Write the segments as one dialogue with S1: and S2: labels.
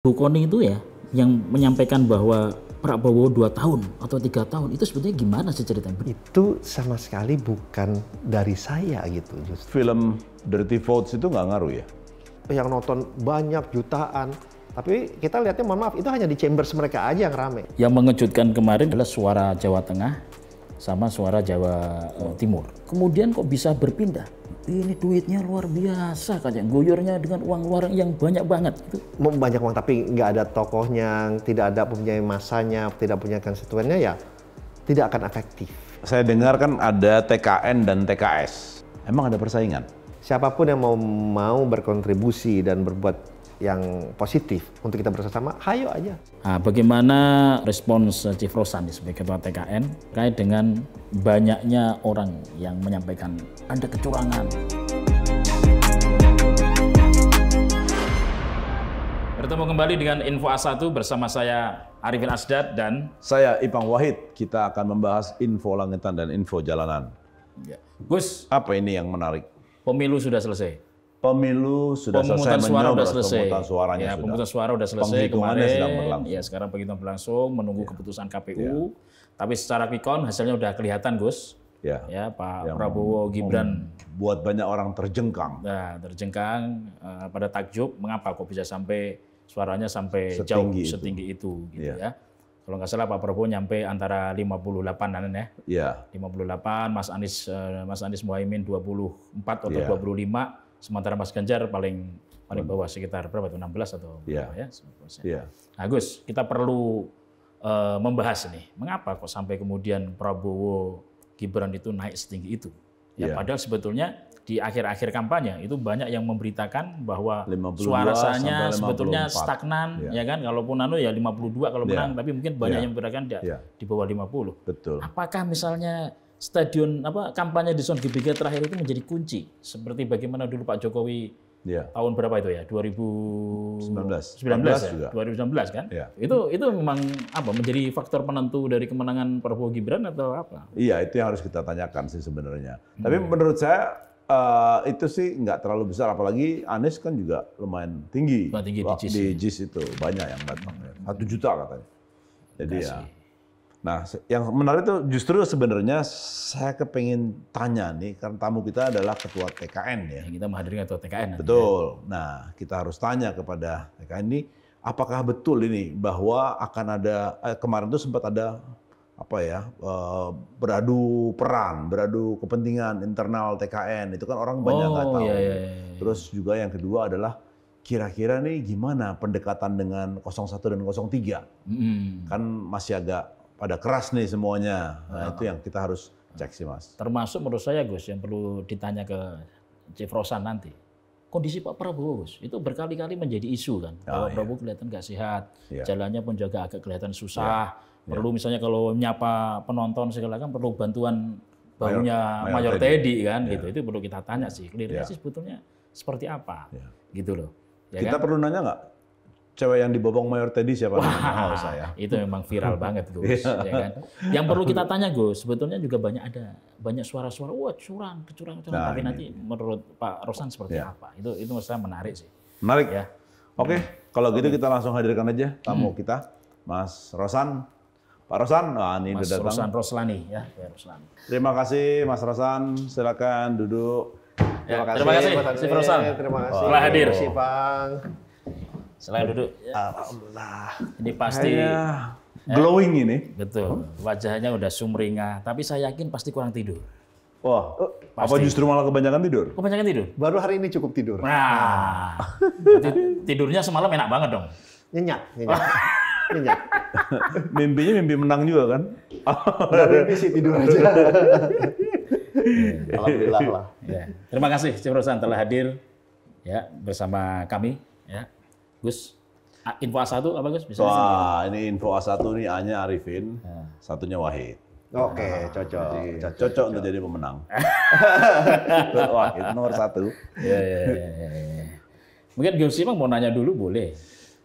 S1: Bu Kony itu ya yang menyampaikan bahwa Prabowo 2 tahun atau 3 tahun itu sebetulnya gimana sih ceritanya?
S2: Itu sama sekali bukan dari saya gitu justru.
S3: Film Dirty Votes itu nggak ngaruh ya?
S2: Yang nonton banyak jutaan, tapi kita lihatnya mohon maaf itu hanya di chambers mereka aja yang rame.
S1: Yang mengejutkan kemarin adalah suara Jawa Tengah sama suara Jawa Timur. Kemudian kok bisa berpindah? Ini duitnya luar biasa kayak goyornya dengan uang luar yang banyak banget.
S2: Banyak uang tapi nggak ada tokohnya, tidak ada punya masanya, tidak punya konstituennya ya tidak akan efektif.
S3: Saya dengar kan ada TKN dan TKS. Emang ada persaingan?
S2: Siapapun yang mau berkontribusi dan berbuat yang positif untuk kita bersama, hayo aja.
S1: Nah, bagaimana respons Chief Rosan sebagai ketua TKN terkait dengan banyaknya orang yang menyampaikan ada kecurangan? Bertemu kembali dengan Info A1 bersama saya Arifin Asdad dan
S3: saya Ipang Wahid. Kita akan membahas info langitan dan info jalanan.
S1: Ya. Gus,
S3: apa ini yang menarik?
S1: Pemilu sudah selesai.
S3: Pemilu sudah selesai, pemungutan suaranya
S1: ya,
S3: sudah.
S1: Pemungutan suara sudah selesai kemarin.
S3: Sedang berlangsung.
S1: Ya, sekarang penghitungan berlangsung menunggu keputusan KPU. Tapi secara quick count hasilnya udah kelihatan, Gus. Ya, Pak Prabowo Gibran
S3: buat banyak orang terjengkang.
S1: Nah, terjengkang pada takjub mengapa kok bisa sampai suaranya sampai jauh setinggi itu gitu ya. Kalau nggak salah Pak Prabowo nyampe antara 58-an ya.
S3: Iya.
S1: 58, Mas Anies Muhaimin 24 atau 25. Sementara Mas Ganjar paling bawah sekitar berapa itu 16 atau berapa ya?
S3: Iya.
S1: Nah, Gus, kita perlu membahas nih, mengapa kok sampai kemudian Prabowo Gibran itu naik setinggi itu? Ya, padahal sebetulnya di akhir-akhir kampanye itu banyak yang memberitakan bahwa suaranya sebetulnya stagnan, ya kan? Kalaupun ya 52 kalau menang, tapi mungkin banyak yang memberitakan di bawah 50.
S3: Betul.
S1: Apakah misalnya stadion kampanye di zona GBG terakhir itu menjadi kunci seperti bagaimana dulu Pak Jokowi tahun berapa itu ya 2019 ya 2019 kan itu memang menjadi faktor penentu dari kemenangan Prabowo Gibran atau apa?
S3: Iya, itu yang harus kita tanyakan sih sebenarnya. Tapi menurut saya itu sih nggak terlalu besar, apalagi Anies kan juga lumayan tinggi di JIS itu banyak yang datang 1 juta katanya. Jadi nah, yang menarik itu justru sebenarnya saya kepengen tanya nih, karena tamu kita adalah ketua TKN ya.
S1: Kita menghadiri ketua TKN.
S3: Betul. Nah, kita harus tanya kepada TKN ini, apakah betul ini bahwa akan ada kemarin itu sempat ada beradu peran, beradu kepentingan internal TKN. Itu kan orang banyak nggak tahu. Terus juga yang kedua adalah kira-kira nih gimana pendekatan dengan 01 dan 03? Kan masih agak pada keras nih semuanya. Nah, itu yang kita harus cek sih, Mas.
S1: Termasuk menurut saya, Gus, yang perlu ditanya ke Chief Rosan nanti. Kondisi Pak Prabowo, Gus, itu berkali-kali menjadi isu kan. Bahwa Prabowo kelihatan nggak sehat, jalannya pun juga agak kelihatan susah. Perlu misalnya kalau nyapa penonton segala kan perlu bantuan bahunya Mayor Teddy kan gitu. Itu perlu kita tanya sih. Clearnya sih sebetulnya seperti apa gitu loh. Ya
S3: kita perlu nanya nggak? Cewek yang dibopong Mayor Teddy siapa namanya? Saya.
S1: Itu memang viral banget, Gus. Ya kan? Yang perlu kita tanya, Gus, sebetulnya juga banyak suara-suara, wah kecurangan. Nah, tapi nanti menurut Pak Rosan seperti apa? Itu menurut saya menarik sih.
S3: Menarik ya. Oke, kalau gitu kita langsung hadirkan aja tamu kita, Mas Rosan. Pak Rosan, ini
S1: Mas
S3: udah datang.
S1: Rosan Roslani ya, Roslani.
S3: Terima kasih, Mas Rosan. Silakan duduk.
S1: Terima kasih, Mas Rosan.
S2: Terima kasih.
S1: Telah hadir.
S2: Terima kasih, Bang.
S1: Selain duduk,
S2: Alhamdulillah.
S1: Ini pasti
S3: glowing ini.
S1: Betul, wajahnya udah sumringah, tapi saya yakin pasti kurang tidur.
S3: Wah, apa justru malah kebanyakan tidur?
S1: Kebanyakan tidur?
S2: Baru hari ini cukup tidur.
S1: Nah, tidurnya semalam enak banget dong.
S2: Nyenyak.
S3: Mimpinya mimpi menang juga kan?
S2: Nggak mimpi sih, tidur aja. Alhamdulillah lah.
S1: Ya. Terima kasih Chief Rosan telah hadir ya bersama kami ya. Gus, info A1 apa Gus? Bisa
S3: ini info A1 nih A-nya Arifin, satunya Wahid.
S2: Oke,
S3: Cocok untuk jadi pemenang. Wahid nomor 1.
S1: Ya. Mungkin Gus Ipang mau nanya dulu boleh.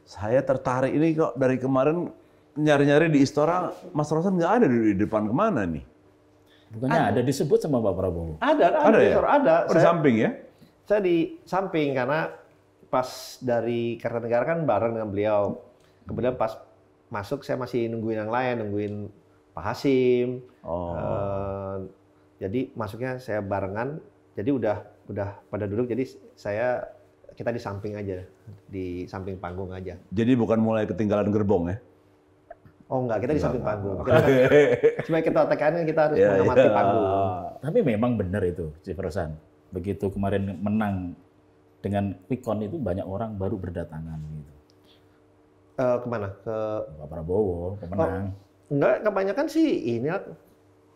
S3: Saya tertarik ini kok dari kemarin nyari-nyari di Istora, Mas Rosan nggak ada di depan, kemana nih?
S1: Bukannya ada disebut sama Pak Prabowo?
S2: Ada ya? Ada.
S3: Di samping ya?
S2: Saya di samping karena pas dari Kertanegara kan bareng dengan beliau. Kemudian pas masuk saya masih nungguin yang lain, nungguin Pak Hasim. Jadi masuknya saya barengan. Jadi udah pada duduk. Jadi kita di samping aja, di samping panggung aja.
S3: Jadi bukan mulai ketinggalan gerbong ya?
S2: Oh enggak, kita di samping panggung. Sebagai ketua TKN kita harus mengamati panggung.
S1: Tapi memang benar itu, Chief Rosan. Begitu kemarin menang dengan quick count itu banyak orang baru berdatangan gitu.
S2: Kemana? Ke
S1: Pak Prabowo, pemenang.
S2: Enggak, kebanyakan sih ini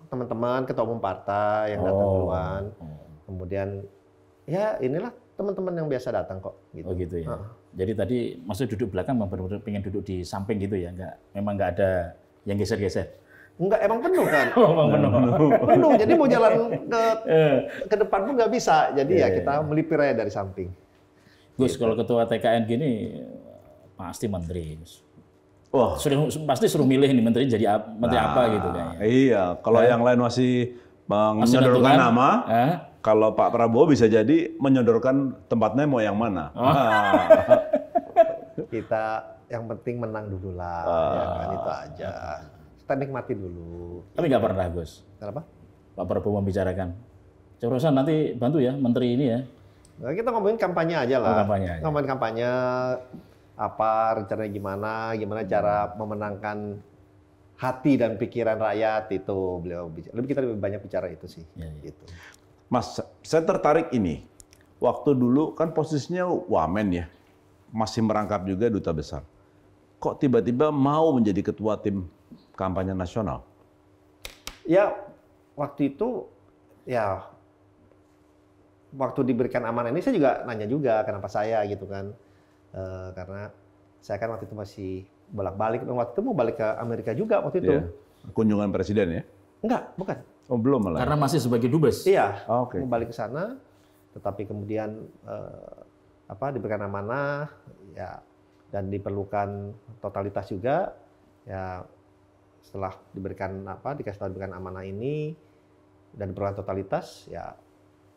S2: teman-teman ketua umum partai yang datang duluan. Kemudian ya inilah teman-teman yang biasa datang kok. Gitu.
S1: Oh gitu ya. Jadi tadi maksud duduk belakang benar-benar pengen duduk di samping gitu ya? Memang nggak ada yang geser-geser?
S2: Enggak, emang penuh kan?
S1: Emang penuh.
S2: Penuh, jadi mau jalan ke depan pun nggak bisa. Jadi ya kita melipir aja dari samping.
S1: Gus, kalau ketua TKN gini pasti menteri.
S3: Wah,
S1: pasti suruh milih nih menteri jadi menteri apa gitu kayaknya.
S3: Iya, kalau yang lain masih menyodorkan nama, kalau Pak Prabowo bisa jadi menyodorkan tempatnya mau yang mana.
S2: Kita yang penting menang dulu lah, ya kan itu aja. Kita nikmati dulu.
S1: Tapi nggak pernah, Gus.
S2: Kenapa?
S1: Pak Prabowo membicarakan. Chief Rosan nanti bantu ya menteri ini ya.
S2: Nah, kita ngomongin kampanye aja lah. Ngomongin kampanye. Apa rencananya gimana cara memenangkan hati dan pikiran rakyat itu beliau bicara. Kita lebih banyak bicara itu sih. Gitu.
S3: Mas, saya tertarik ini. Waktu dulu kan posisinya wamen ya, masih merangkap juga duta besar. Kok tiba-tiba mau menjadi ketua tim kampanye nasional?
S2: Ya waktu itu ya waktu diberikan amanah ini saya juga nanya juga kenapa saya gitu kan. Karena saya kan waktu itu masih bolak-balik, waktu itu mau balik ke Amerika juga waktu itu.
S3: Kunjungan presiden ya?
S2: Enggak, bukan.
S3: Oh belum malah.
S1: Karena masih sebagai dubes.
S2: Iya, mau balik ke sana, tetapi kemudian diberikan amanah, ya dan diperlukan totalitas juga, ya setelah dikasih tahu diberikan amanah ini dan diperlukan totalitas, ya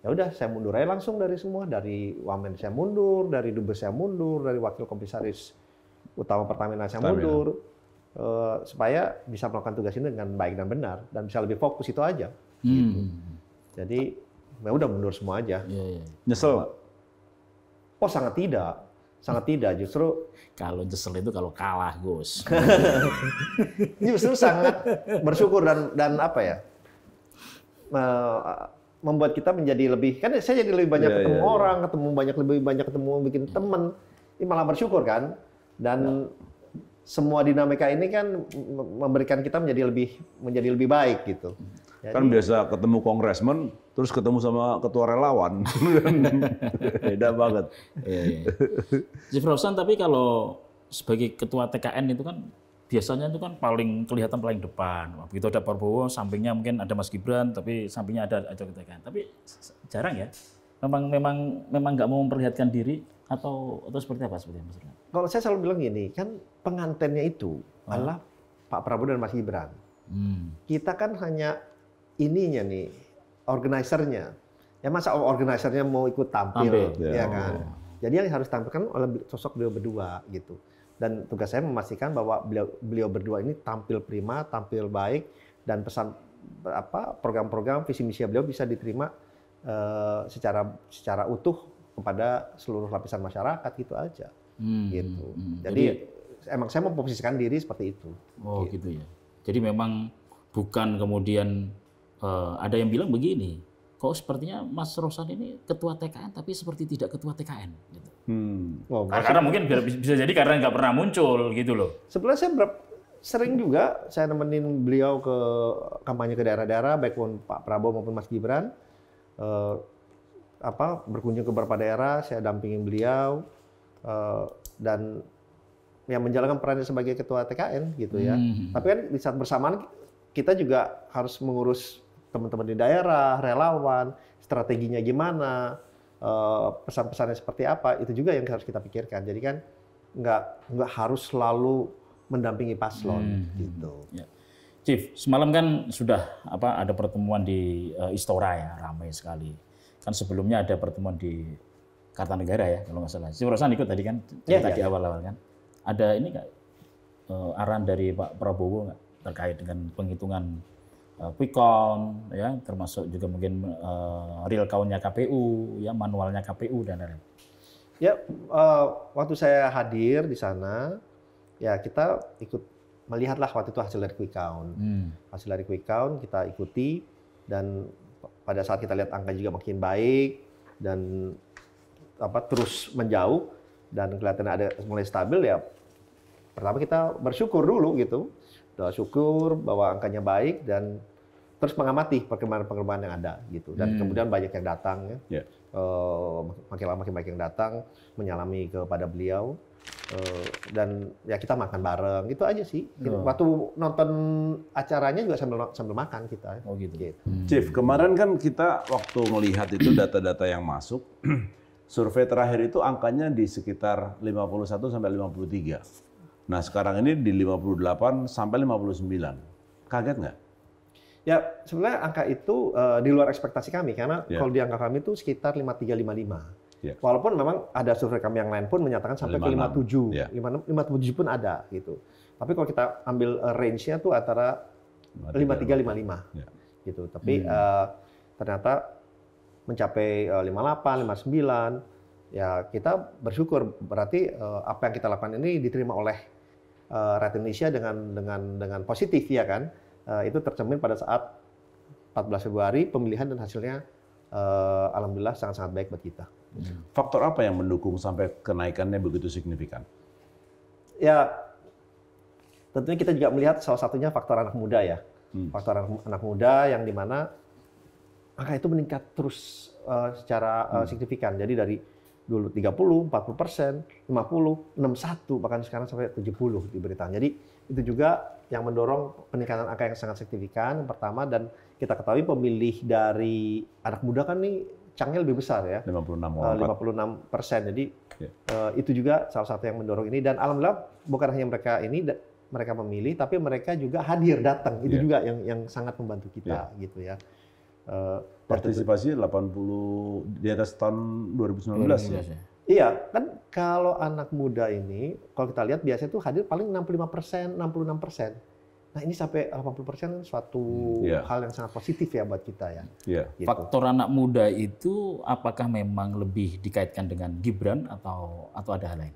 S2: udah saya mundur aja langsung dari semua, dari Wamen saya mundur, dari Dubes saya mundur, dari Wakil Komisaris Utama Pertamina saya mundur, supaya bisa melakukan tugas ini dengan baik dan benar dan bisa lebih fokus itu aja. Gitu. Jadi ya udah mundur semua aja.
S3: Nyesel nggak?
S2: Oh sangat tidak, justru
S1: kalau nyesel itu kalau kalah, Gus.
S2: Justru sangat bersyukur dan apa ya? Membuat kita menjadi lebih, kan saya jadi lebih banyak ketemu orang, lebih banyak bikin teman, ini malah bersyukur kan, dan semua dinamika ini kan memberikan kita menjadi lebih baik gitu. Jadi,
S3: kan biasa ketemu kongresmen, terus ketemu sama ketua relawan, beda banget.
S1: Chief Rosan, tapi kalau sebagai ketua TKN itu kan biasanya itu kan paling kelihatan paling depan. Begitu ada Prabowo, sampingnya mungkin ada Mas Gibran, tapi sampingnya ada TKN. Tapi jarang ya. Memang nggak mau memperlihatkan diri atau seperti apa sebetulnya Mas?
S2: Kalau saya selalu bilang gini, kan pengantennya itu adalah Pak Prabowo dan Mas Gibran. Kita kan hanya ininya nih, organisernya. Ya masa organisernya mau ikut tampil. Ya kan. Jadi yang harus tampilkan oleh sosok beliau berdua gitu. Dan tugas saya memastikan bahwa beliau berdua ini tampil prima, tampil baik, dan program-program visi misi beliau bisa diterima secara utuh kepada seluruh lapisan masyarakat gitu aja. Gitu. Jadi emang saya memposisikan diri seperti itu.
S1: Oh gitu ya. Jadi memang bukan kemudian ada yang bilang begini, kok sepertinya Mas Rosan ini ketua TKN tapi seperti tidak ketua TKN. Gitu. Karena mungkin bisa jadi karena nggak pernah muncul gitu loh.
S2: Sebenarnya saya sering juga saya nemenin beliau ke kampanye ke daerah-daerah, baik pun Pak Prabowo maupun Mas Gibran, berkunjung ke beberapa daerah, saya dampingin beliau dan yang menjalankan perannya sebagai ketua TKN gitu ya. Tapi kan di saat bersamaan kita juga harus mengurus teman-teman di daerah, relawan, strateginya gimana. Pesan-pesannya seperti apa, itu juga yang harus kita pikirkan. Jadi kan nggak harus selalu mendampingi paslon gitu.
S1: Ya. Chief, semalam kan sudah ada pertemuan di Istora ya, ramai sekali. Kan sebelumnya ada pertemuan di Kartanegara ya kalau nggak salah. Si Rosan ikut tadi kan cerita di awal-awal kan. Ada ini nggak arahan dari Pak Prabowo nggak terkait dengan penghitungan quick count, ya, termasuk juga mungkin real count-nya KPU, ya, manualnya KPU dan lain-lain.
S2: Ya, waktu saya hadir di sana, ya kita ikut melihatlah waktu itu hasil dari quick count. Hasil dari quick count kita ikuti, dan pada saat kita lihat angka juga makin baik dan terus menjauh dan kelihatan ada mulai stabil, ya pertama kita bersyukur dulu gitu. Syukur bahwa angkanya baik dan terus mengamati perkembangan yang ada gitu. Dan kemudian banyak yang datang ya. Makin lama makin banyak yang datang menyalami kepada beliau, dan ya kita makan bareng gitu aja sih. Waktu nonton acaranya juga sambil makan kita.
S1: Oh gitu.
S3: Chief, kemarin kan kita waktu melihat itu data-data yang masuk, survei terakhir itu angkanya di sekitar 51 sampai 53. Nah sekarang ini di 58 sampai 59. Kaget nggak?
S2: Ya, sebenarnya angka itu di luar ekspektasi kami, karena kalau di angka kami itu sekitar 53-55. Walaupun memang ada survei kami yang lain pun menyatakan sampai 57. 57 pun ada gitu. Tapi kalau kita ambil range-nya tuh antara 53-55 gitu. Tapi ternyata mencapai 58, 59, ya kita bersyukur, berarti apa yang kita lakukan ini diterima oleh rakyat Indonesia dengan positif, ya kan? Itu tercermin pada saat 14 Februari pemilihan, dan hasilnya alhamdulillah sangat-sangat baik buat kita.
S3: Faktor apa yang mendukung sampai kenaikannya begitu signifikan?
S2: Ya, tentunya kita juga melihat salah satunya faktor anak muda ya. Faktor anak muda yang dimana angka itu meningkat terus secara signifikan. Jadi dari dulu 30, 40%, 50, 61, bahkan sekarang sampai 70 diberitakan. Jadi itu juga yang mendorong peningkatan angka yang sangat signifikan, yang pertama. Dan kita ketahui pemilih dari anak muda kan nih cangnya lebih besar ya, 56%. Jadi itu juga salah satu yang mendorong ini. Dan alhamdulillah bukan hanya mereka memilih, tapi mereka juga hadir, datang. Itu juga yang sangat membantu kita gitu ya.
S3: Partisipasi 80 di atas tahun 2019 ya.
S2: Iya, kan kalau anak muda ini, kalau kita lihat biasanya tuh hadir paling 65%, 66%. Nah ini sampai 80% suatu hal yang sangat positif ya buat kita ya.
S1: Gitu. Faktor anak muda itu apakah memang lebih dikaitkan dengan Gibran atau ada hal lain?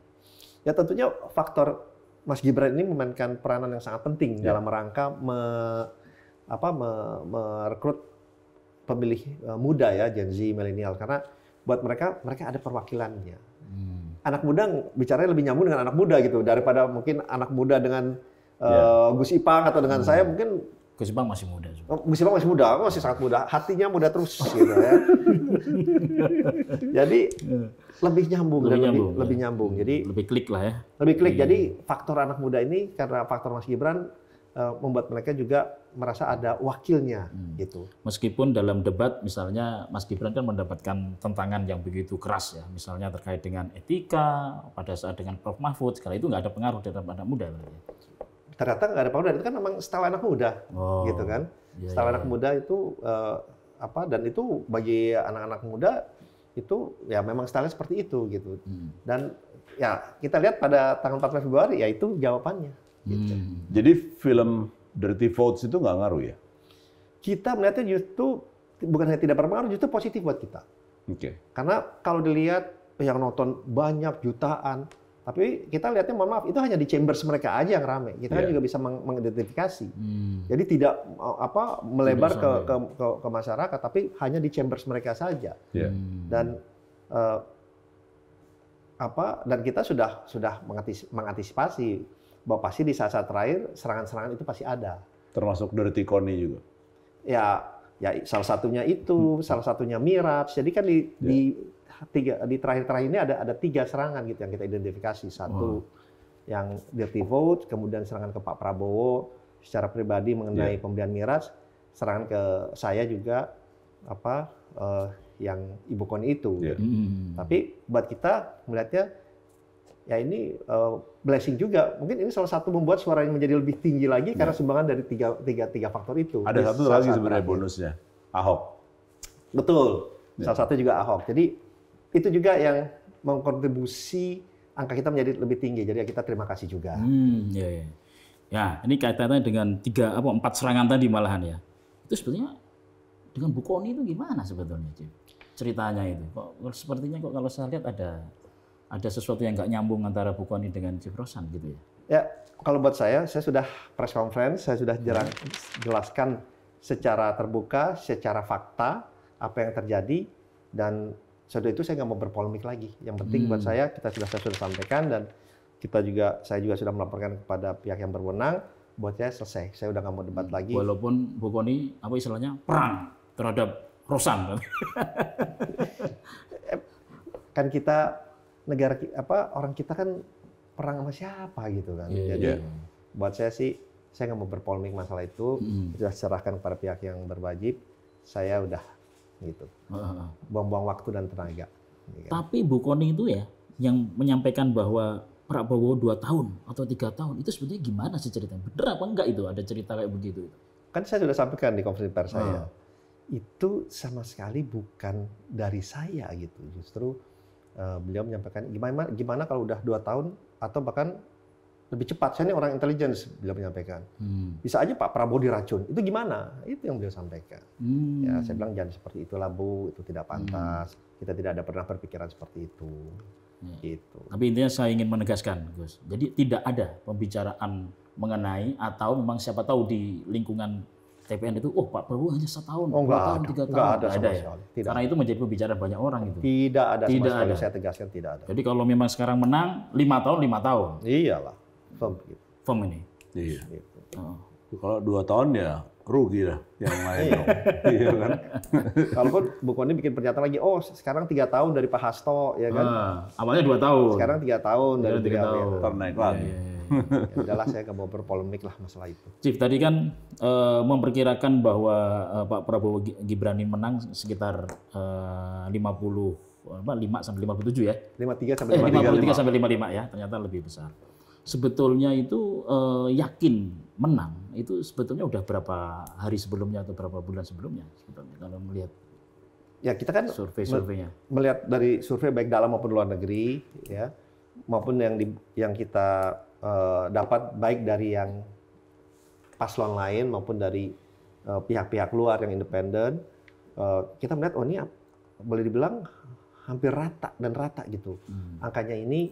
S2: Ya tentunya faktor Mas Gibran ini memainkan peranan yang sangat penting dalam rangka merekrut pemilih muda ya, Gen Z, milenial, karena buat mereka ada perwakilannya. Anak muda bicaranya lebih nyambung dengan anak muda gitu, daripada mungkin anak muda dengan Gus Ipang atau dengan saya. Mungkin
S1: Gus Ipang masih muda.
S2: Gus Ipang masih muda, masih sangat muda, hatinya muda terus gitu ya. Jadi lebih nyambung, lebih nyambung. Jadi
S1: lebih klik lah ya.
S2: Lebih klik. Jadi faktor anak muda ini, karena faktor Mas Gibran, membuat mereka juga merasa ada wakilnya gitu.
S1: Meskipun dalam debat misalnya Mas Gibran kan mendapatkan tentangan yang begitu keras ya, misalnya terkait dengan etika pada saat dengan Prof Mahfud, sekali itu nggak ada pengaruh terhadap anak muda.
S2: Ternyata nggak ada pengaruh, itu kan memang style anak muda, gitu kan. Style anak muda itu dan itu bagi anak-anak muda itu ya memang style seperti itu gitu. Dan ya kita lihat pada tanggal 14 Februari ya itu jawabannya. Gitu.
S3: Jadi film Dirty Votes itu nggak ngaruh ya?
S2: Kita melihatnya justru bukan hanya tidak berpengaruh, justru positif buat kita. Karena kalau dilihat yang nonton banyak jutaan, tapi kita lihatnya mohon maaf itu hanya di chambers mereka aja yang ramai. Kita kan juga bisa mengidentifikasi. Jadi tidak melebar ke masyarakat, tapi hanya di chambers mereka saja. Dan dan kita sudah mengantisipasi bahwa pasti di saat-saat terakhir serangan-serangan itu pasti ada.
S3: Termasuk Dirty Connie juga.
S2: Ya salah satunya itu, salah satunya Miraj. Jadi kan di terakhir-terakhir ini ada 3 serangan gitu yang kita identifikasi. Satu yang Dirty Vote, kemudian serangan ke Pak Prabowo secara pribadi mengenai pembelian Miraj, serangan ke saya juga yang Ibu Connie itu. Tapi buat kita melihatnya ya ini blessing juga. Mungkin ini salah satu membuat suara yang menjadi lebih tinggi lagi karena sumbangan dari tiga faktor itu.
S3: Ada satu lagi sebenarnya bonusnya, Ahok.
S2: Betul. Salah satu juga Ahok. Jadi itu juga yang mengkontribusi angka kita menjadi lebih tinggi. Jadi kita terima kasih juga.
S1: Ya. Ya, ini kaitannya dengan 4 serangan tadi malahan ya. Itu sebetulnya dengan Bu Kony itu gimana sebetulnya, Chief? Ceritanya itu. Kok sepertinya kok kalau saya lihat ada sesuatu yang nggak nyambung antara Bu Kony dengan Chief Rosan gitu ya.
S2: Ya, kalau buat saya sudah press conference, saya sudah jelaskan secara terbuka, secara fakta apa yang terjadi, dan setelah itu saya nggak mau berpolemik lagi. Yang penting buat saya saya sudah sampaikan, dan saya juga sudah melaporkan kepada pihak yang berwenang. Buat saya selesai. Saya udah nggak mau debat lagi.
S1: Walaupun Bu Kony istilahnya perang terhadap Rosan.
S2: Kan kita orang kita kan perang sama siapa gitu kan. Jadi buat saya sih saya nggak mau berpolemik masalah itu. Sudah serahkan kepada pihak yang berwajib. Saya udah gitu. Buang-buang waktu dan tenaga.
S1: Tapi Bu Kony itu ya yang menyampaikan bahwa Prabowo 2 tahun atau 3 tahun itu sebetulnya gimana sih ceritanya? Bener apa enggak itu ada cerita kayak begitu?
S2: Kan saya sudah sampaikan di konferensi pers saya. Itu sama sekali bukan dari saya gitu. Justru beliau menyampaikan gimana kalau udah 2 tahun atau bahkan lebih cepat. Saya ini orang intelligence, beliau menyampaikan. Bisa aja Pak Prabowo diracun. Itu gimana? Itu yang beliau sampaikan. Ya, saya bilang jangan seperti itulah Bu, itu tidak pantas. Kita tidak ada pernah berpikiran seperti itu. Gitu.
S1: Tapi intinya saya ingin menegaskan, Gus. Jadi tidak ada pembicaraan mengenai atau memang siapa tahu di lingkungan TPN itu, Pak Prabowo hanya 1 tahun, 2 tahun, 3 tahun.
S2: Enggak ada sama
S1: ya.
S2: sekali.
S1: Karena itu menjadi pembicaraan banyak orang itu.
S2: Tidak ada sama sekali, saya tegaskan tidak ada.
S1: Jadi kalau memang sekarang menang 5 tahun, 5 tahun.
S2: Iyalah.
S1: Firm ini.
S3: Iya. Gitu. Kalau 2 tahun ya rugi lah yang lain. Iya kan.
S2: Kalaupun Bu Kony bikin pernyataan lagi, sekarang 3 tahun dari Pak Hasto, ya kan?
S1: Awalnya 2 tahun.
S2: Sekarang 3 tahun dari
S1: 3 tahun.
S3: Naik lagi.
S2: Ya udahlah, saya nggak mau berpolemik lah masalah itu.
S1: Chief tadi kan memperkirakan bahwa Pak Prabowo Gibran menang sekitar 5 sampai 57 ya.
S2: 53 sampai
S1: 53 sampai 55 ya, ternyata lebih besar. Sebetulnya itu yakin menang itu sebetulnya udah berapa hari sebelumnya atau berapa bulan sebelumnya sebetulnya kalau melihat
S2: ya kita kan
S1: surveinya
S2: melihat dari survei baik dalam maupun luar negeri ya maupun yang kita dapat baik dari yang paslon lain maupun dari pihak-pihak luar yang independen, kita melihat ini boleh dibilang hampir rata gitu. Angkanya ini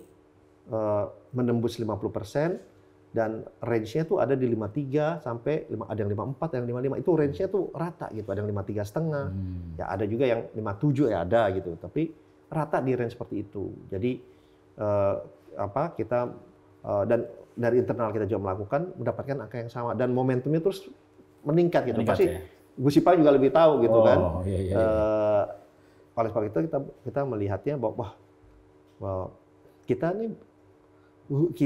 S2: menembus 50% dan range-nya tuh ada di 53 sampai ada yang 54, ada yang 55. Itu range-nya tuh rata gitu. Ada yang 53,5. Ya ada juga yang 57 ya ada gitu. Tapi rata di range seperti itu. Jadi kita dan dari internal kita juga mendapatkan angka yang sama dan momentumnya terus meningkat gitu. Pasti ya? Gus Ipul juga lebih tahu gitu kan. Iya. Oleh sebab itu kita melihatnya bahwa kita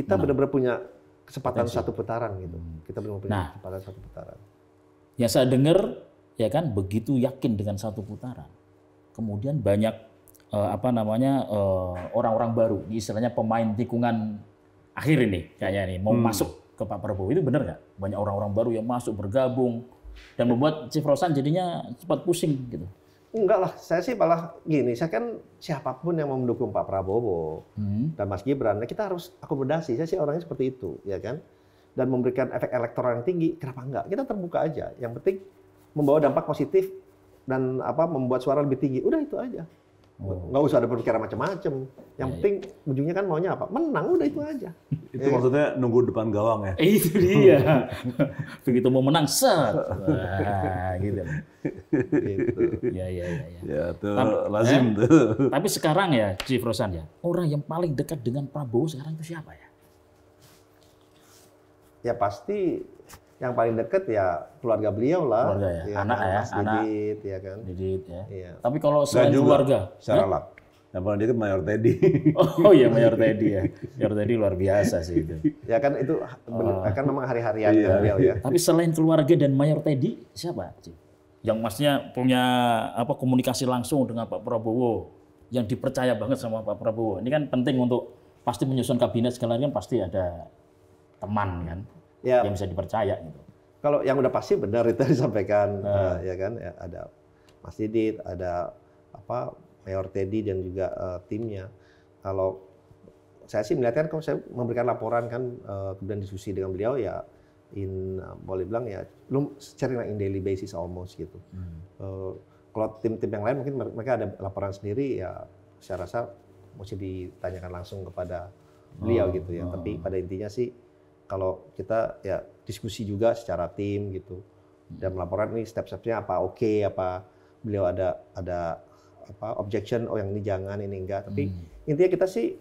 S2: benar-benar punya kesempatan satu putaran gitu. Kita benar-benar punya kesempatan satu putaran.
S1: Yang saya dengar ya kan begitu yakin dengan satu putaran. Kemudian banyak orang-orang baru, istilahnya pemain tikungan akhir ini kayaknya nih mau masuk ke Pak Prabowo. Itu benar nggak? Banyak orang-orang baru yang masuk bergabung dan membuat Chief Rosan jadinya cepat pusing gitu.
S2: Enggak lah, saya sih malah gini, saya kan siapapun yang mau mendukung Pak Prabowo dan Mas Gibran, kita harus akomodasi. Saya sih orangnya seperti itu, ya kan? Dan memberikan efek elektoral yang tinggi, kenapa enggak? Kita terbuka aja. Yang penting membawa dampak positif dan membuat suara lebih tinggi. Udah itu aja. Nggak usah ada berpikiran macam-macam. Yang penting ujungnya kan maunya apa? Menang, udah itu aja.
S3: Itu maksudnya nunggu depan gawang ya?
S1: Itu dia. Begitu mau menang, set. Wah, gitu. Ya.
S3: Ya, tuh lazim tuh.
S1: Tapi sekarang ya, Chief Rosan ya, orang yang paling dekat dengan Prabowo sekarang itu siapa ya?
S2: Ya pasti yang paling dekat ya keluarga beliau lah.
S1: Keluarga ya, anak ya,
S2: Didit, ya kan.
S1: Didit ya.
S2: Iya.
S1: Tapi kalau selain keluarga,
S3: Syaralak. Yang paling dekat Mayor Teddy.
S1: Oh iya, Mayor Teddy ya. Mayor Teddy luar biasa sih itu.
S2: Ya kan itu kan memang hari-harian beliau ya.
S1: Tapi selain keluarga dan Mayor Teddy, siapa? Yang maksudnya punya komunikasi langsung dengan Pak Prabowo, yang dipercaya banget sama Pak Prabowo. Ini kan penting untuk pasti menyusun kabinet segala kan pasti ada teman kan. Ya. Yang bisa dipercaya gitu.
S2: Kalau yang udah pasti benar itu disampaikan ya kan ya, ada Mas Didit, ada Mayor Teddy dan juga timnya. Kalau saya sih melihatkan kalau saya memberikan laporan kan kemudian diskusi dengan beliau ya boleh bilang ya belum secara in daily basis almost gitu. Kalau tim-tim yang lain mungkin mereka ada laporan sendiri ya saya rasa mesti ditanyakan langsung kepada beliau gitu ya. Tapi pada intinya sih kalau kita ya diskusi juga secara tim gitu dan melaporkan ini step-stepnya apa apa beliau ada apa objection yang ini jangan ini enggak tapi intinya kita sih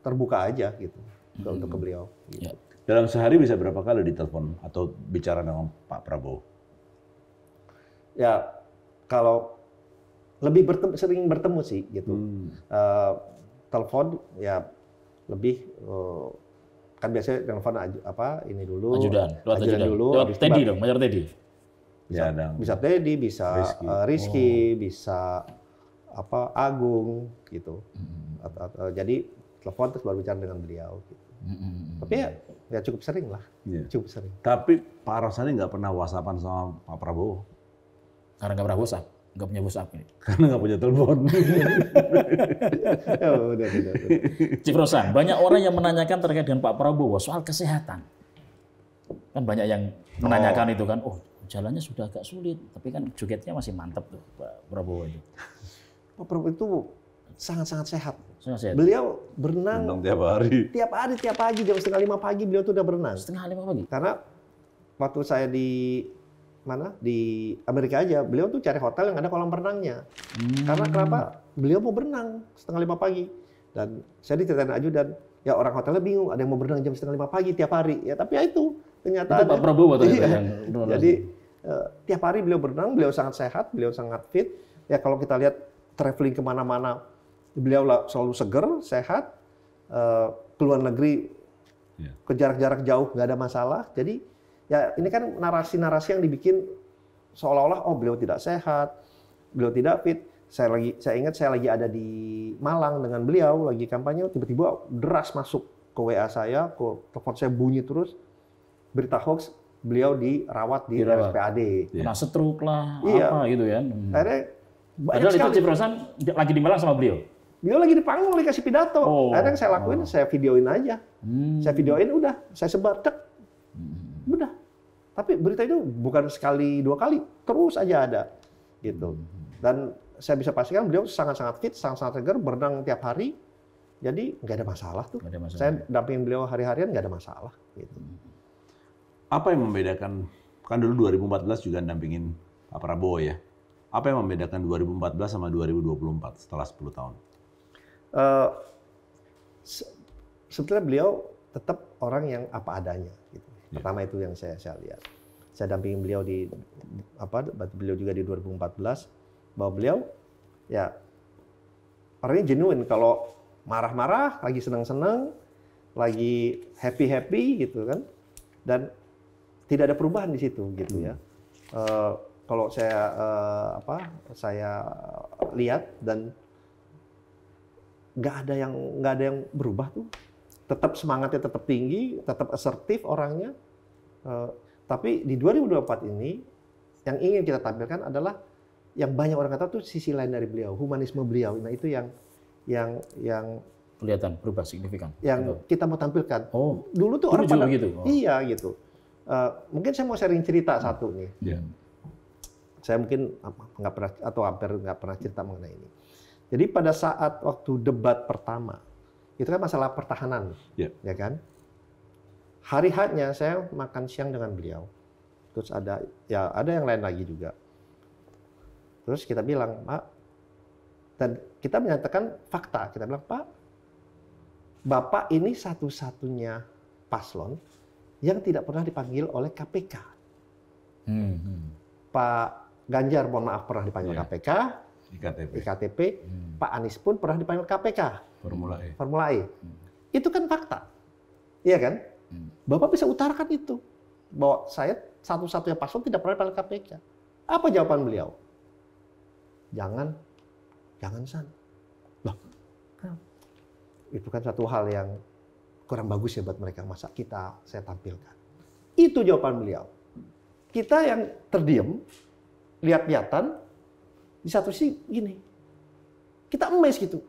S2: terbuka aja gitu untuk ke beliau. Gitu.
S3: Ya. Dalam sehari bisa berapa kali ditelepon atau bicara dengan Pak Prabowo?
S2: Ya kalau lebih sering bertemu sih gitu. Telepon ya lebih kan biasanya telepon ini dulu.
S1: Ajudan dulu. Lewat Teddy dong, Mayor Teddy.
S2: Bisa Teddy, bisa Rizky, bisa Agung gitu. Jadi telepon terus baru bicara dengan beliau. Gitu. Tapi ya cukup sering lah, cukup sering.
S3: Tapi Pak Rosani nggak pernah WhatsAppan sama Pak Prabowo?
S1: Karena nggak pernah WhatsApp, nggak punya WhatsApp ini.
S3: Karena nggak punya telepon.
S2: Udah.
S1: Chief Rosan, banyak orang yang menanyakan terkait dengan Pak Prabowo soal kesehatan. Kan banyak yang menanyakan itu kan, jalannya sudah agak sulit, tapi kan jogetnya masih mantap tuh Pak Prabowo itu.
S2: Pak Prabowo itu sangat-sangat sehat.
S1: Sehat.
S2: Beliau berenang
S3: tiap hari.
S2: Tiap pagi jam 4:30 pagi beliau tuh udah berenang.
S1: 4:30 pagi.
S2: Karena waktu saya di Amerika aja, beliau tuh cari hotel yang ada kolam renangnya. Karena kenapa? Beliau mau berenang 4:30 pagi. Dan saya diceritain ajudan, ya orang hotelnya bingung, ada yang mau berenang jam 4:30 pagi tiap hari. Ya tapi ya itu kenyataan.
S1: Itu Pak Prabowo ternyata yang
S2: Jadi tiap hari beliau berenang, beliau sangat sehat, beliau sangat fit. Ya kalau kita lihat traveling kemana-mana, beliau selalu seger, sehat, ke luar negeri, ke jarak-jarak jauh nggak ada masalah. Jadi ya ini kan narasi-narasi yang dibikin seolah-olah beliau tidak sehat, beliau tidak fit. Saya ingat saya lagi ada di Malang dengan beliau lagi kampanye, tiba-tiba deras masuk ke WA saya, ke telepon saya bunyi terus berita hoax beliau dirawat di RSPAD.
S1: Kena stroke lah, apa gitu kan.
S2: Akhirnya
S1: padahal itu Chief Rosan lagi di Malang sama beliau.
S2: Beliau lagi di panggung lagi kasih pidato. Akhirnya yang saya lakuin, saya videoin aja. Saya videoin udah, saya sebar udah. Tapi berita itu bukan sekali, 2 kali, terus aja ada gitu. Dan saya bisa pastikan beliau sangat-sangat fit, sangat-sangat segar, berenang tiap hari. Jadi nggak ada masalah tuh. Saya dampingin beliau hari-harian nggak ada masalah gitu.
S3: Apa yang membedakan, kan dulu 2014 juga dampingin Pak Prabowo ya. Apa yang membedakan 2014 sama 2024 setelah 10 tahun?
S2: Sebetulnya beliau tetap orang yang apa adanya. Gitu. Pertama itu yang saya lihat. Saya dampingin beliau beliau juga di 2014 bahwa beliau ya orangnya genuine. Kalau marah-marah, lagi senang-senang, lagi happy-happy gitu kan, dan tidak ada perubahan di situ gitu ya. Kalau saya lihat dan nggak ada yang berubah tuh, tetap semangatnya tetap tinggi, tetap asertif orangnya. Tapi di 2024 ini yang ingin kita tampilkan adalah yang banyak orang kata tuh sisi lain dari beliau, humanisme beliau. Nah itu yang
S1: kelihatan berubah signifikan.
S2: Yang kita mau tampilkan. Dulu tuh orang pada
S1: begitu.
S2: Iya gitu. Mungkin saya mau sharing cerita satu nih. Saya mungkin nggak pernah atau hampir nggak pernah cerita mengenai ini. Jadi pada saat waktu debat pertama, itu kan masalah pertahanan, ya kan? Hari H-nya saya makan siang dengan beliau. Terus ada yang lain lagi juga. Terus kita bilang, Pak, dan kita menyatakan fakta. Kita bilang, Pak, Bapak ini satu-satunya paslon yang tidak pernah dipanggil oleh KPK. Pak Ganjar, mohon maaf, pernah dipanggil KPK. IKTP. Pak Anies pun pernah dipanggil KPK. Formula E. Itu kan fakta. Iya kan? Bapak bisa utarakan itu. Bahwa saya satu-satunya paslon tidak pernah dipanggil KPK. Apa jawaban beliau? Jangan San. Loh, itu kan satu hal yang kurang bagus ya buat mereka. Masa saya tampilkan. Itu jawaban beliau. Kita yang terdiam, lihat-lihatan, di satu sisi gini, kita amazed gitu.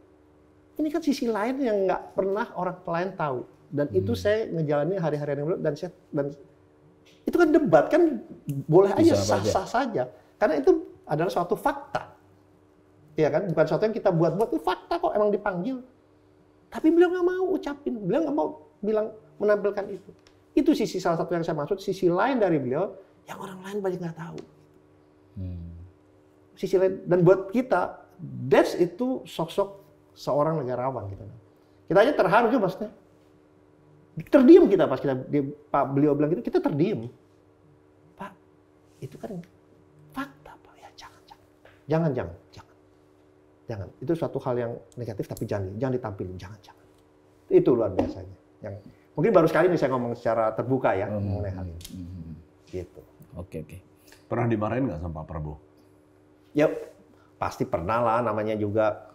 S2: Ini kan sisi lain yang nggak pernah orang lain tahu. Dan itu saya ngejalanin hari-hari yang dan itu kan debat kan boleh aja sah-sah saja. Karena itu adalah suatu fakta. Ya kan, bukan sesuatu yang kita buat-buat, itu fakta kok emang dipanggil. Tapi beliau nggak mau ucapin, beliau nggak mau bilang menampilkan itu. Itu sisi salah satu yang saya maksud, sisi lain dari beliau yang orang lain banyak nggak tahu. Sisi lain, dan buat kita, Des itu sosok seorang negarawan gitu. Kita aja terharu juga maksudnya. Terdiam kita pas Pak beliau bilang gitu, kita terdiam. Pak, itu kan fakta Pak, ya jangan. Itu suatu hal yang negatif tapi jangan ditampilin, jangan. Itu luar biasanya. Yang mungkin baru sekali ini saya ngomong secara terbuka ya mengenai hal ini. Gitu.
S1: Oke.
S3: Pernah dimarahin nggak sama Pak Prabowo?
S2: Ya pasti pernah lah, namanya juga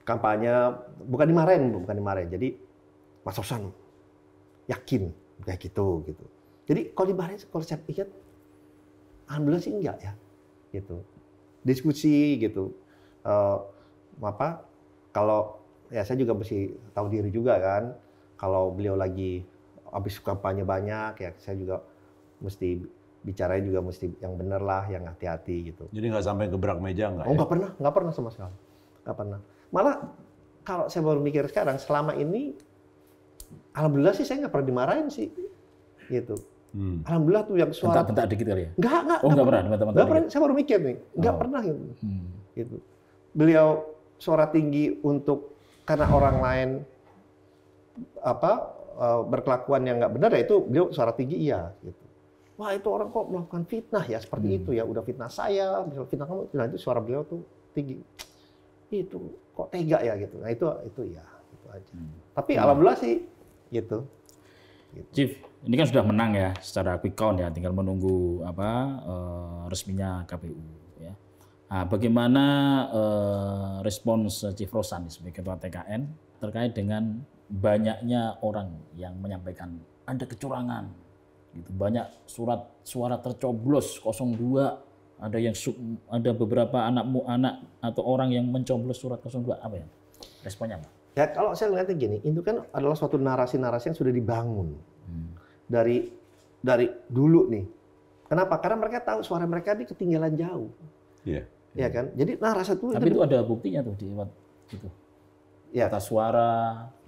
S2: kampanye, bukan dimarahin. Jadi Mas Rosan yakin kayak gitu. Jadi kalau dimarahin, kalau saya pikir, alhamdulillah sih enggak ya, gitu. Diskusi gitu. Kalau ya saya juga mesti tahu diri juga kan. Kalau beliau lagi habis kampanye banyak, ya saya juga mesti bicaranya juga mesti yang benar lah, yang hati-hati gitu.
S3: Jadi nggak sampai gebrak meja nggak?
S2: Oh nggak pernah sama sekali, nggak pernah. Malah kalau saya baru mikir sekarang, selama ini, alhamdulillah sih saya nggak pernah dimarahin sih, gitu. Alhamdulillah tuh yang suara.
S1: Bentak-bentak dikit kali ya?
S2: Nggak
S1: pernah.
S2: Nggak pernah. Saya baru mikir nih, nggak pernah gitu. Gitu. Beliau suara tinggi karena orang lain berkelakuan yang nggak benar, ya itu beliau suara tinggi iya. Gitu. Wah itu orang kok melakukan fitnah ya seperti itu ya, udah fitnah saya, misalnya fitnah kamu, nah itu suara beliau tuh tinggi. Itu kok tega ya gitu. Nah itu ya itu aja. Tapi alhamdulillah sih gitu.
S1: Chief, ini kan sudah menang ya secara quick count ya, tinggal menunggu resminya KPU ya. Nah, bagaimana respons Chief Rosan sebagai ketua TKN terkait dengan banyaknya orang yang menyampaikan ada kecurangan, gitu. Banyak surat suara tercoblos 02, ada beberapa anak atau orang yang mencoblos surat 02, apa ya responnya Pak?
S2: Ya kalau saya lihatnya gini, itu kan adalah suatu narasi-narasi yang sudah dibangun dari dulu nih. Kenapa? Karena mereka tahu suara mereka ini ketinggalan jauh. Iya. Ya kan? Jadi narasi itu.
S1: Tapi itu ada buktinya tuh di itu.
S2: Ya.
S1: Kata suara.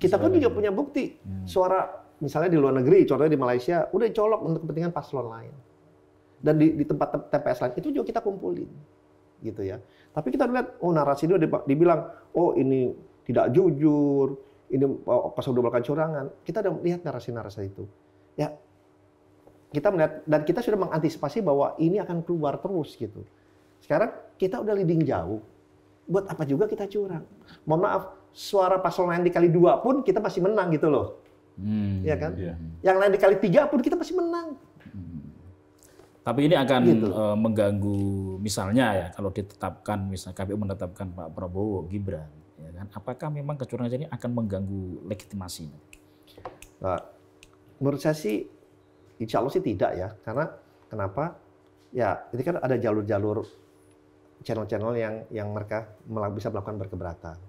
S2: Kita pun juga punya bukti. Suara misalnya di luar negeri, contohnya di Malaysia, udah dicolok untuk kepentingan paslon lain. Dan di tempat TPS lain itu juga kita kumpulin, gitu ya. Tapi kita lihat, narasi itu dibilang, ini tidak jujur, ini 02 melakukan curangan. Kita udah melihat narasi-narasi itu. Ya, kita melihat dan kita sudah mengantisipasi bahwa ini akan keluar terus gitu. Sekarang kita udah leading jauh. Buat apa juga kita curang? Mohon maaf, suara paslon lain dikali 2 pun kita masih menang gitu loh. Iya kan? Yeah. Yang lain dikali 3 pun kita masih menang.
S1: Tapi ini akan mengganggu, misalnya ya, kalau ditetapkan, misalnya KPU menetapkan Pak Prabowo, Gibran, ya kan? Apakah memang kecurangan ini akan mengganggu legitimasi?
S2: Nah, menurut saya sih, insya Allah sih tidak ya. Karena kenapa? Ya, ini kan ada jalur-jalur channel-channel yang mereka bisa melakukan berkeberatan.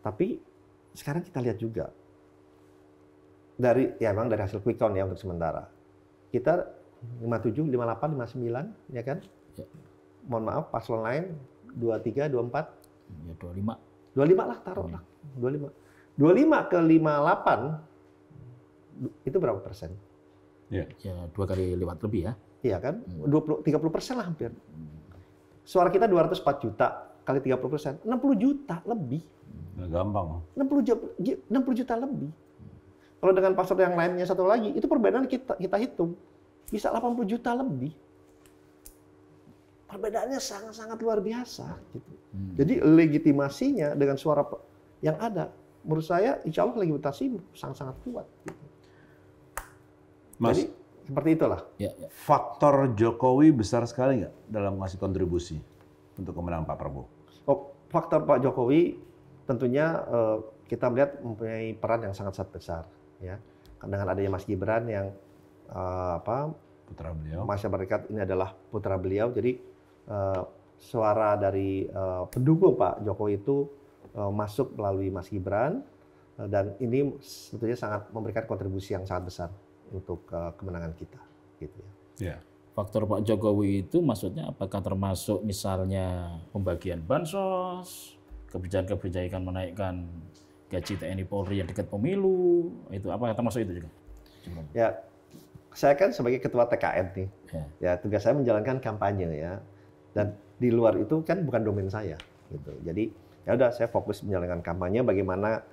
S2: Tapi sekarang kita lihat juga memang dari hasil quick count ya untuk sementara. Kita 57, 58, 59, ya kan? Ya. Mohon maaf, paslon lain 23, 24,
S1: ya 25.
S2: 25 lah, taruh lah. 25. 25 ke 58 itu berapa persen?
S1: Ya 2 kali lipat lebih ya.
S2: Iya kan? 30% lah hampir. Suara kita 204 juta kali 30%, 60 juta lebih.
S3: Gampang.
S2: 60 juta lebih. Kalau dengan paslon yang lainnya satu lagi, itu perbedaan kita hitung bisa 80 juta lebih. Perbedaannya sangat-sangat luar biasa. Gitu. Jadi legitimasinya dengan suara yang ada, menurut saya insya Allah legitimasi sangat-sangat kuat. Gitu.
S3: Mas,
S2: jadi seperti itulah.
S1: Ya.
S3: Faktor Jokowi besar sekali nggak dalam ngasih kontribusi untuk kemenangan Pak Prabowo?
S2: Faktor Pak Jokowi tentunya kita melihat mempunyai peran yang sangat-sangat besar. Ya, dengan adanya Mas Gibran yang
S3: putra beliau.
S2: Masyarakat ini adalah putra beliau, jadi suara dari pendukung Pak Jokowi itu masuk melalui Mas Gibran, dan ini sebetulnya sangat memberikan kontribusi yang sangat besar untuk kemenangan kita. Gitu ya.
S1: Faktor Pak Jokowi itu maksudnya apakah termasuk misalnya pembagian bansos, kebijakan-kebijakan menaikkan gaji TNI Polri yang dekat pemilu, itu apa termasuk itu juga?
S2: Ya, saya kan sebagai ketua TKN nih, ya tugas saya menjalankan kampanye ya, dan di luar itu kan bukan domain saya, gitu. Jadi ya udah saya fokus menjalankan kampanye, bagaimana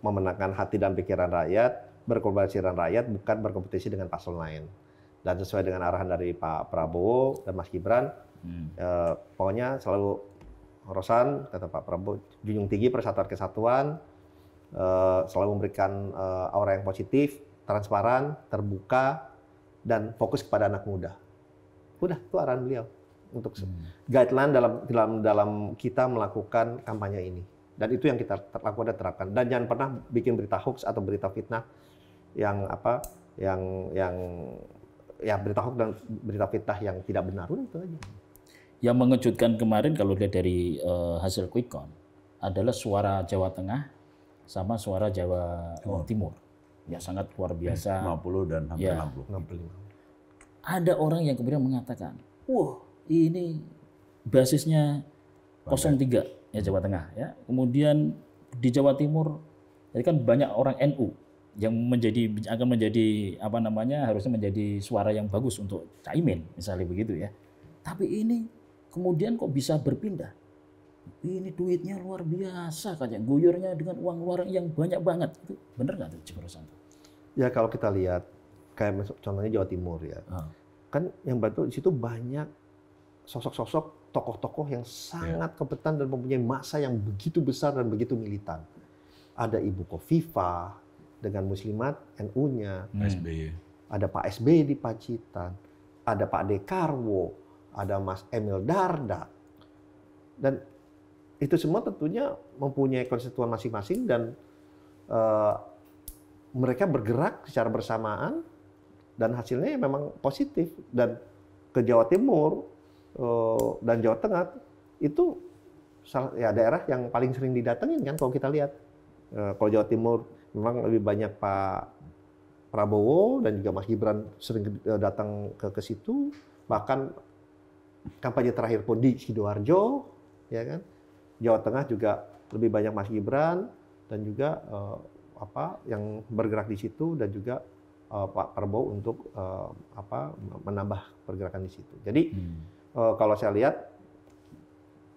S2: memenangkan hati dan pikiran rakyat, berkomunikasi dengan rakyat, bukan berkompetisi dengan paslon lain. Dan sesuai dengan arahan dari Pak Prabowo dan Mas Gibran, pokoknya selalu Rosan, kata Pak Prabowo, junjung tinggi persatuan kesatuan, selalu memberikan aura yang positif, transparan, terbuka, dan fokus kepada anak muda. Udah, itu arahan beliau untuk guideline dalam kita melakukan kampanye ini. Dan itu yang kita lakukan dan terapkan. Dan jangan pernah bikin berita hoax atau berita fitnah yang berita hoax dan berita fitnah yang tidak benar. Udah, itu aja.
S1: Yang mengejutkan kemarin kalau lihat dari hasil quick count adalah suara Jawa Tengah sama suara Jawa Timur. Ya sangat luar biasa.
S3: 50 dan hampir 65.
S1: Ada orang yang kemudian mengatakan, wah ini basisnya 03 ya Jawa Tengah ya. Kemudian di Jawa Timur jadi kan banyak orang NU yang akan menjadi apa namanya harusnya menjadi suara yang bagus untuk Caimin misalnya begitu ya. Tapi ini kemudian kok bisa berpindah? Ini duitnya luar biasa kayak guyurnya dengan uang luar yang banyak banget. Itu benar nggak tuh Cik Rosanto?
S2: Ya kalau kita lihat kayak contohnya Jawa Timur ya. Kan yang bantu di situ banyak sosok-sosok tokoh-tokoh yang sangat kompeten dan mempunyai massa yang begitu besar dan begitu militan. Ada Ibu Khofifah dengan muslimat NU-nya.
S3: SBY.
S2: Ada Pak SBY di Pacitan. Ada Pak Dekarwo. Ada Mas Emil Dardak. Dan itu semua tentunya mempunyai konstituen masing-masing dan mereka bergerak secara bersamaan dan hasilnya memang positif. Dan ke Jawa Timur dan Jawa Tengah itu ya daerah yang paling sering didatengin kan kalau kita lihat. Kalau Jawa Timur memang lebih banyak Pak Prabowo dan juga Mas Gibran sering datang ke situ, bahkan kampanye terakhir pun di Sidoarjo, ya kan. Jawa Tengah juga lebih banyak Mas Gibran dan juga yang bergerak di situ dan juga Pak Prabowo untuk menambah pergerakan di situ. Jadi kalau saya lihat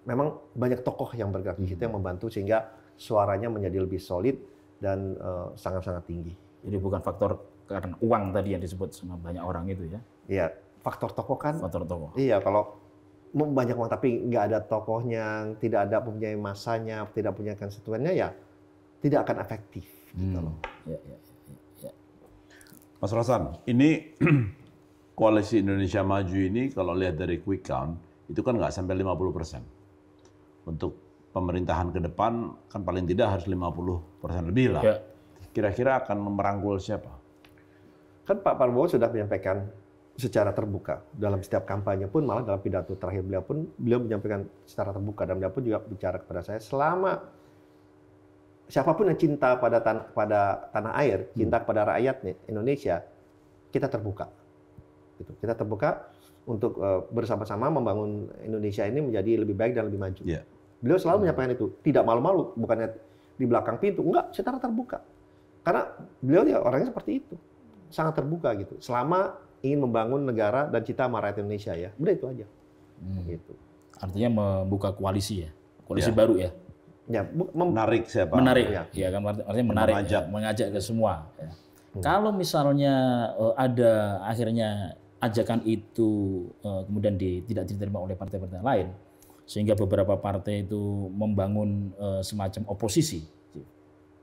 S2: memang banyak tokoh yang bergerak di situ yang membantu sehingga suaranya menjadi lebih solid dan sangat-sangat tinggi.
S1: Jadi bukan faktor karena uang tadi yang disebut sama banyak orang itu ya?
S2: Iya, faktor tokoh kan.
S1: Faktor tokoh.
S2: Iya, kalau banyak uang tapi nggak ada tokohnya, tidak ada mempunyai masanya, tidak punya konstituennya, ya tidak akan efektif. Gitu loh.
S1: Ya.
S3: Mas Rosan, ini Koalisi Indonesia Maju ini kalau lihat dari quick count itu kan nggak sampai 50%. Untuk pemerintahan ke depan kan paling tidak harus 50% lebih lah. Ya. Kira-kira akan merangkul siapa?
S2: Kan Pak Prabowo sudah menyampaikan secara terbuka dalam setiap kampanye pun, malah dalam pidato terakhir beliau menyampaikan secara terbuka dan beliau pun juga bicara kepada saya selama siapapun yang cinta pada tanah air, cinta kepada rakyatnya Indonesia, kita terbuka. Gitu. Kita terbuka untuk bersama-sama membangun Indonesia ini menjadi lebih baik dan lebih maju. Yeah. Beliau selalu menyampaikan itu, tidak malu-malu, bukannya di belakang pintu, enggak, secara terbuka. Karena beliau ya orangnya seperti itu, sangat terbuka gitu. Selama ingin membangun negara dan cita sama rakyat Indonesia ya, udah itu aja. Gitu.
S1: Artinya membuka koalisi ya, koalisi baru ya.
S2: Ya,
S3: menarik siapa?
S1: Menarik, ya kan artinya menarik, mengajak ke semua. Ya. Kalau misalnya ada akhirnya ajakan itu kemudian tidak diterima oleh partai-partai lain, sehingga beberapa partai itu membangun semacam oposisi,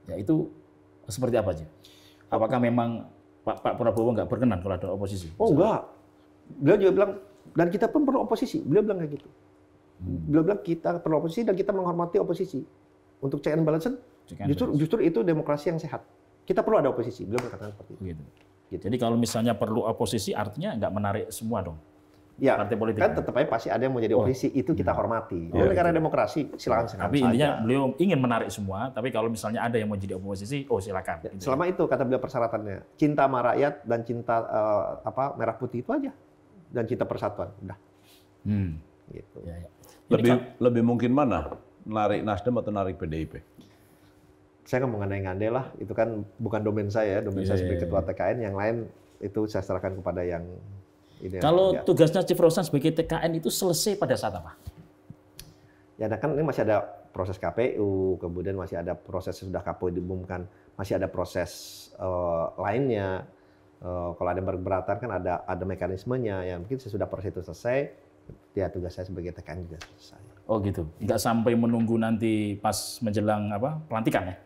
S1: ya itu seperti apa aja? Apakah memang Pak Prabowo nggak berkenan kalau ada oposisi?
S2: Oh enggak, beliau juga bilang dan kita pun perlu oposisi, beliau bilang kayak gitu. Beliau bilang kita perlu oposisi dan kita menghormati oposisi. Untuk check and balance, justru itu demokrasi yang sehat. Kita perlu ada oposisi, beliau berkata seperti itu.
S1: Gitu. Jadi kalau misalnya perlu oposisi artinya nggak menarik semua dong?
S2: Ya,
S1: partai politik.
S2: kan tetap aja pasti ada yang mau jadi oposisi, itu kita hormati. Negara demokrasi, silakan
S1: Tapi intinya beliau ingin menarik semua, tapi kalau misalnya ada yang mau jadi oposisi, silakan.
S2: Ya, selama itu kata beliau persyaratannya, cinta sama rakyat dan cinta merah putih itu aja, dan cinta persatuan, udah. Gitu.
S1: Ya.
S3: Lebih mungkin mana? Narik Nasdem atau narik PDIP?
S2: Saya nggak mau ngandai-ngandai lah, itu kan bukan domain saya, domain saya sebagai ketua TKN, yang lain itu saya serahkan kepada yang ini.
S1: Kalau tugasnya Chief Rosan sebagai TKN itu selesai pada saat apa?
S2: Ya, kan ini masih ada proses KPU, kemudian masih ada proses sudah KPU diumumkan, masih ada proses lainnya. Kalau ada berkeberatan kan ada mekanismenya. Ya mungkin sesudah proses itu selesai, ya tugas saya sebagai TKN juga selesai.
S1: Oh gitu, nggak sampai menunggu nanti pas menjelang pelantikan ya?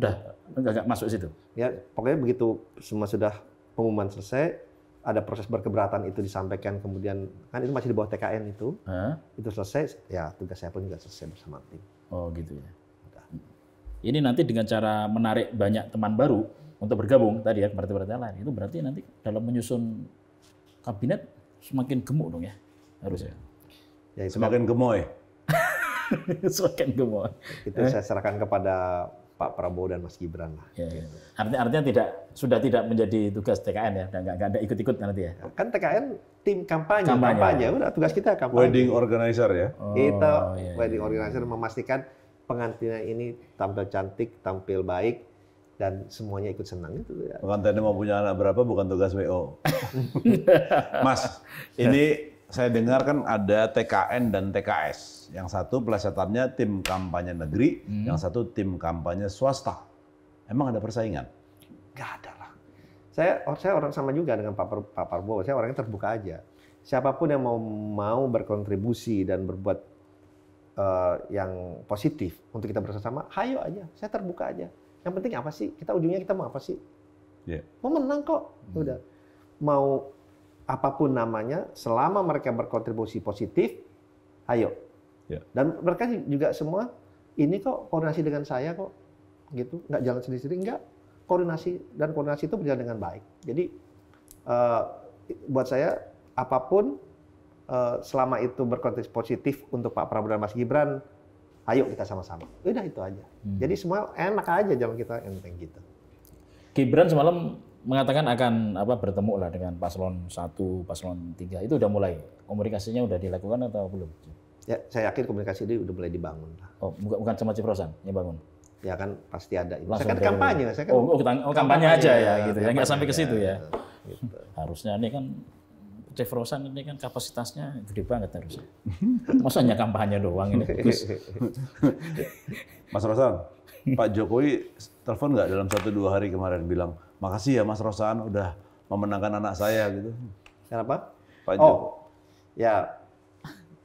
S1: Udah nggak masuk situ?
S2: Ya pokoknya begitu semua sudah pengumuman selesai, ada proses berkeberatan itu disampaikan, kemudian kan itu masih di bawah TKN itu selesai, ya tugas saya pun juga selesai bersama tim.
S1: Oh gitu ya. Udah. Ini nanti dengan cara menarik banyak teman baru untuk bergabung tadi ya ke partai-partai lain, itu berarti nanti dalam menyusun kabinet semakin gemuk dong ya harusnya.
S3: Ya, semakin gemoy.
S1: Semakin gemoy.
S2: Itu saya serahkan kepada Pak Prabowo dan Mas Gibran lah.
S1: Ya. Artinya sudah tidak menjadi tugas TKN ya, dan nggak ada ikut-ikut nanti ya.
S2: Kan TKN tim kampanye. Udah tugas kita kampanye.
S3: Wedding organizer ya.
S2: Kita wedding organizer memastikan pengantinnya ini tampil cantik, tampil baik, dan semuanya ikut senang itu. Ya.
S3: Pengantinnya mau punya anak berapa bukan tugas WO. Mas, ini saya dengar kan ada TKN dan TKS. Yang satu pelesetannya tim kampanye negeri, yang satu tim kampanye swasta. Emang ada persaingan?
S2: Nggak ada lah. Saya orang sama juga dengan Pak Prabowo. Saya orangnya terbuka aja. Siapapun yang mau berkontribusi dan berbuat yang positif untuk kita bersama, hayo aja. Saya terbuka aja. Yang penting apa sih? Ujungnya kita mau apa sih?
S3: Yeah.
S2: Mau menang kok. Udah. Mau apapun namanya, selama mereka berkontribusi positif, ayo. Yeah. Dan mereka juga semua, ini kok koordinasi dengan saya kok, gitu, nggak jalan sendiri-sendiri, nggak. Koordinasi itu berjalan dengan baik. Jadi buat saya apapun selama itu berkontribusi positif untuk Pak Prabowo dan Mas Gibran, ayo kita sama-sama. Udah itu aja. Jadi semua enak aja jalan kita, enteng gitu.
S1: Gibran semalam mengatakan akan bertemu lah dengan paslon 1, paslon 3. Itu udah mulai. Komunikasinya udah dilakukan atau belum?
S2: Ya, saya yakin komunikasi ini udah mulai dibangun.
S1: Oh, bukan sama Chief Rosan yang bangun?
S2: Ya kan pasti ada.
S1: Saya
S2: kan kampanye. Saya kan
S1: kampanye aja ya gitu. Ya nggak sampai ke situ ya. Gitu. Harusnya ini kan Chief Rosan ini kan kapasitasnya gede banget harusnya. Masa hanya kampanye doang ini?
S3: Mas Rosan, Pak Jokowi telepon nggak dalam 1-2 hari kemarin bilang, makasih ya Mas Rosan udah memenangkan anak saya gitu.
S2: Kenapa?
S3: Pak Jokowi.
S2: Ya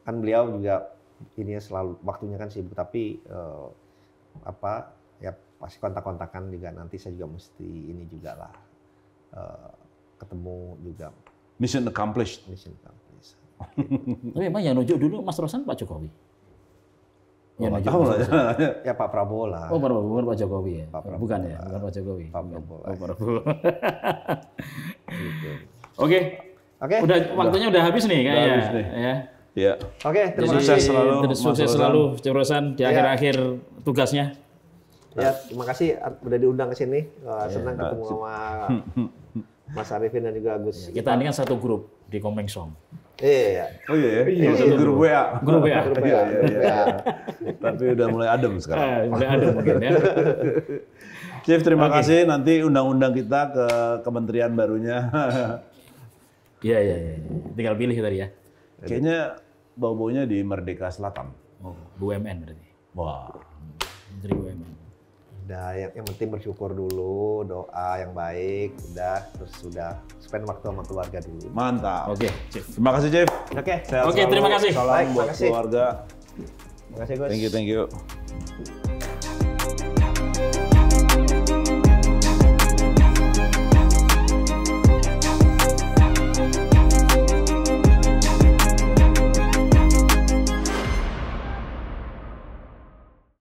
S2: kan beliau juga ini selalu waktunya kan sibuk, tapi ya pasti kontak-kontakan juga, nanti saya juga mesti ini juga lah ketemu juga.
S3: Mission accomplished.
S1: Tapi emang yang nunjuk dulu Mas Rosan Pak Jokowi?
S3: Ya, tahu lah.
S2: Ya Pak Prabowo lah.
S1: Oh, bukan Pak Jokowi ya? Bukan ya, bukan Pak Jokowi.
S2: Pak Prabowo.
S1: Oh, Prabowo.
S2: Gitu.
S1: Oke. Waktunya udah habis nih kayaknya.
S3: Habis nih.
S1: Ya.
S3: Ya.
S2: Oke, terima kasih.
S1: Sukses selalu Chief Rosan di akhir-akhir tugasnya.
S2: Ya, terima kasih udah diundang ke sini. Senang ketemu sama Mas Arifin dan juga Agus.
S1: Kita ini kan satu grup di Komeng Song.
S2: Iya.
S3: Oh iya ya? Satu grup WA.
S1: Grup WA.
S3: Iya. Tapi udah mulai adem sekarang.
S1: Mulai adem mungkin ya.
S3: Chief, terima kasih. Nanti undang-undang kita ke kementerian barunya.
S1: Iya. Tinggal pilih tadi ya.
S3: Kayaknya bau-baunya di Merdeka Selatan.
S1: Oh, BUMN berarti.
S3: Wah.
S2: Menteri BUMN. Udah, yang penting bersyukur dulu, doa yang baik, terus spend waktu sama keluarga dulu.
S3: Mantap.
S1: Oke, Chief.
S3: Terima kasih, Chief.
S2: Oke,
S1: terima kasih.
S3: Salam buat keluarga.
S2: Terima kasih, Gus.
S3: Thank you.